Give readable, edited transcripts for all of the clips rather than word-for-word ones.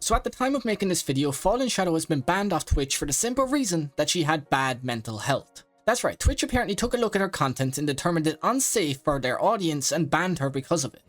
So at the time of making this video, Fallen Shadow has been banned off Twitch for the simple reason that she had bad mental health. That's right, Twitch apparently took a look at her content and determined it unsafe for their audience and banned her because of it.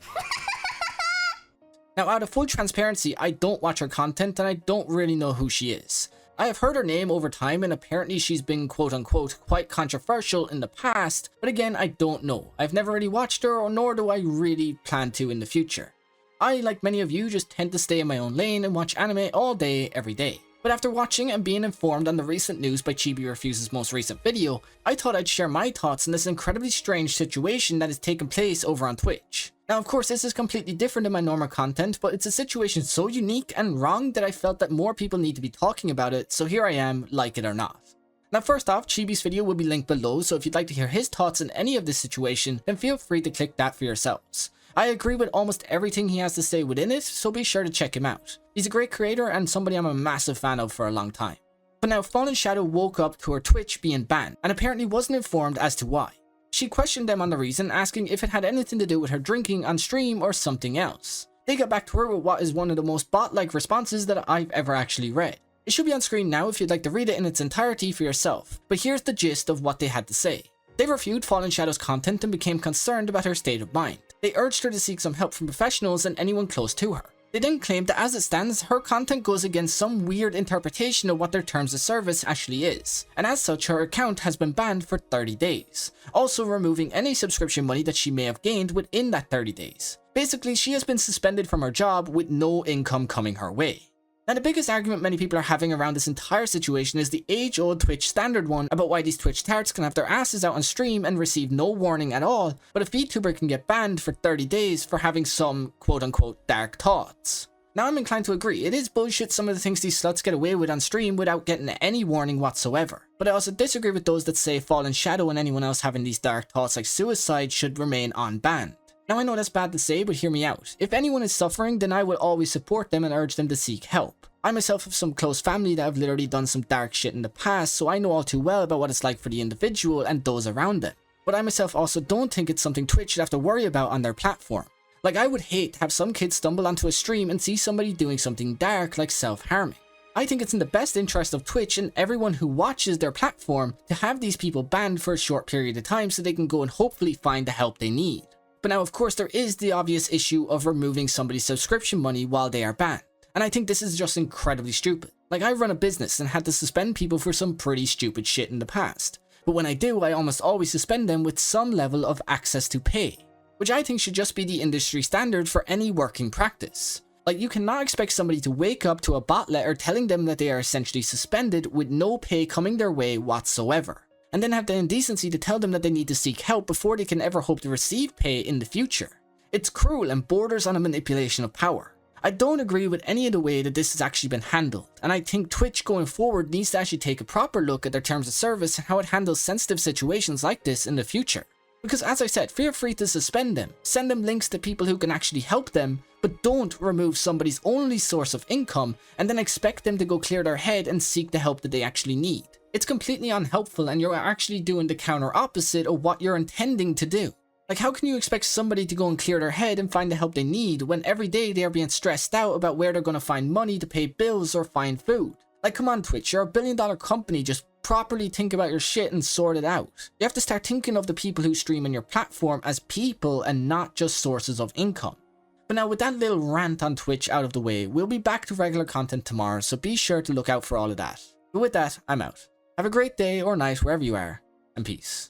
Now, out of full transparency, I don't watch her content and I don't really know who she is. I have heard her name over time and apparently she's been quote unquote quite controversial in the past, but again, I don't know. I've never really watched her, nor do I really plan to in the future. I, like many of you, just tend to stay in my own lane and watch anime all day, every day. But after watching and being informed on the recent news by Chibi Refuse's most recent video, I thought I'd share my thoughts on this incredibly strange situation that has taken place over on Twitch. Now, of course, this is completely different than my normal content, but it's a situation so unique and wrong that I felt that more people need to be talking about it, so here I am, like it or not. Now, first off, Chibi's video will be linked below, so if you'd like to hear his thoughts on any of this situation, then feel free to click that for yourselves. I agree with almost everything he has to say within it, so be sure to check him out. He's a great creator and somebody I'm a massive fan of for a long time. But now, Fallen Shadow woke up to her Twitch being banned, and apparently wasn't informed as to why. She questioned them on the reason, asking if it had anything to do with her drinking on stream or something else. They got back to her with what is one of the most bot-like responses that I've ever actually read. It should be on screen now if you'd like to read it in its entirety for yourself, but here's the gist of what they had to say. They reviewed Fallen Shadow's content and became concerned about her state of mind. They urged her to seek some help from professionals and anyone close to her. They then claimed that as it stands, her content goes against some weird interpretation of what their terms of service actually is, and as such her account has been banned for 30 days, also removing any subscription money that she may have gained within that 30 days. Basically, she has been suspended from her job with no income coming her way. Now, the biggest argument many people are having around this entire situation is the age-old Twitch standard one about why these Twitch tarts can have their asses out on stream and receive no warning at all, but a VTuber can get banned for 30 days for having some quote-unquote dark thoughts. Now, I'm inclined to agree, it is bullshit some of the things these sluts get away with on stream without getting any warning whatsoever. But I also disagree with those that say Fallen Shadow and anyone else having these dark thoughts like suicide should remain unbanned. Now, I know that's bad to say, but hear me out. If anyone is suffering, then I will always support them and urge them to seek help. I myself have some close family that have literally done some dark shit in the past, so I know all too well about what it's like for the individual and those around them. But I myself also don't think it's something Twitch should have to worry about on their platform. Like, I would hate to have some kid stumble onto a stream and see somebody doing something dark like self-harming. I think it's in the best interest of Twitch and everyone who watches their platform to have these people banned for a short period of time so they can go and hopefully find the help they need. But now, of course, there is the obvious issue of removing somebody's subscription money while they are banned. And I think this is just incredibly stupid. Like, I run a business and had to suspend people for some pretty stupid shit in the past. But when I do, I almost always suspend them with some level of access to pay, which I think should just be the industry standard for any working practice. Like, you cannot expect somebody to wake up to a bot letter telling them that they are essentially suspended with no pay coming their way whatsoever, and then have the indecency to tell them that they need to seek help before they can ever hope to receive pay in the future. It's cruel and borders on a manipulation of power. I don't agree with any of the way that this has actually been handled, and I think Twitch going forward needs to actually take a proper look at their terms of service and how it handles sensitive situations like this in the future. Because as I said, feel free to suspend them, send them links to people who can actually help them, but don't remove somebody's only source of income and then expect them to go clear their head and seek the help that they actually need. It's completely unhelpful and you're actually doing the counter opposite of what you're intending to do. Like, how can you expect somebody to go and clear their head and find the help they need when every day they are being stressed out about where they're going to find money to pay bills or find food? Like, come on Twitch, you're a billion-dollar company, just properly think about your shit and sort it out. You have to start thinking of the people who stream on your platform as people and not just sources of income. But now, with that little rant on Twitch out of the way, we'll be back to regular content tomorrow, so be sure to look out for all of that. But with that, I'm out. Have a great day or night wherever you are, and peace.